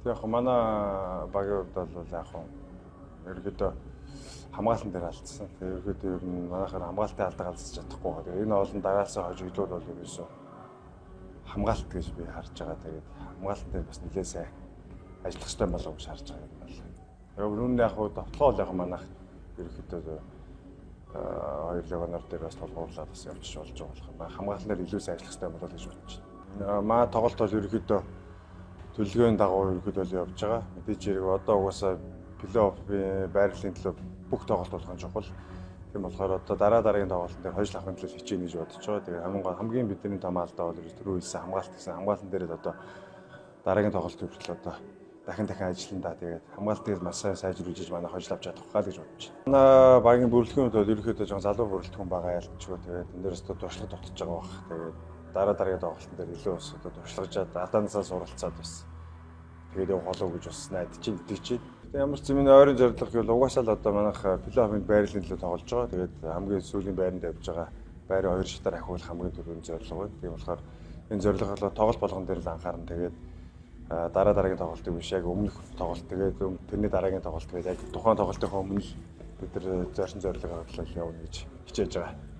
яг манай багийн хувьд бол яг ерөөдөө хамгаалалтын дээр алдсан. Тэгээ ерөөдөө ер нь манайхаар хамгаалтын алдааг алдаж чадахгүй байгаа. Тэгээ энэ олон дараалсан хожигдлууд бол ерөөсөө хамгаалалт гэж би харж байгаа. Тэгээд хамгаалтын дээр бас нэлээд сайн ажиллах хэрэгтэй болов гэж харж байгаа юм байна. Өөрөөр нь яг довтлоо бол яг манайх ерөөдөө хоёр легоноор дээр бас толгуурлаад бас явчих болж байгаа болох юм байна. Хамгаалалтын дээр илүү сайн ажиллах хэрэгтэй болов гэж бодож байна. Маа тоглолт бол ерөөдөө төлөвлөгөөний дагуу ерөөдөө явж байгаа. Мэдээж хэрэг одоо угаасаа плей-офф байрлалын төлөө бүх тоглолт болгох нь чухал. Тийм болохоор одоо дараагийн тоглолтын дээр хожил авахын төлөө хичээнэ гэж бодож байгаа. Тэгээ хамгийн бидний том алдаа бол түрүү хэлсэн хамгаалалт гэсэн. Хамгаалалтын дээр одоо дараагийн тоглолт хүртэл одоо дахин ажиллана да. Тэгээд хамгаалтыг маш сайн сайжруулж манай хожил авч чадах хаа гэж бодож байна. Манай багийн бүрэлдэхүүнүүд бол ерөөхдөө жоохон залуу бүрэлдэхүүн байгаа ялчгүй. Тэгээд энэ дээрээс одоо туршлага тогтож байгаа бах. Тэгээд дараагийн тоглолтын дээр илүү бас одоо туршлагажаад алдаанасаа суралцаад бас тэгээд явах болов гэж бас найдаж итгэж байна. Ямар ч юм ойрын зорилго гэвэл угаасаа л одоо манайх плей-оффын байрлалын төлөө тоглож байгаа. Тэгээд хамгийн сүүлийн байранд явж байгаа байраа 2 шатаар ахиулах хамгийн түрүүний зорилго байна. Тийм болохоор энэ зорилго болоо тоглолт болгон дээр л анхаарна. Тэгээд дараагийн тоглолтыг биш яг өмнөх тоглолт тэгээд тэрний дараагийн тоглолт тэгээд яг тухайн тоглолтынхаа өмнө бид нар зорилго авчлал явна гэж хичээж байгаа.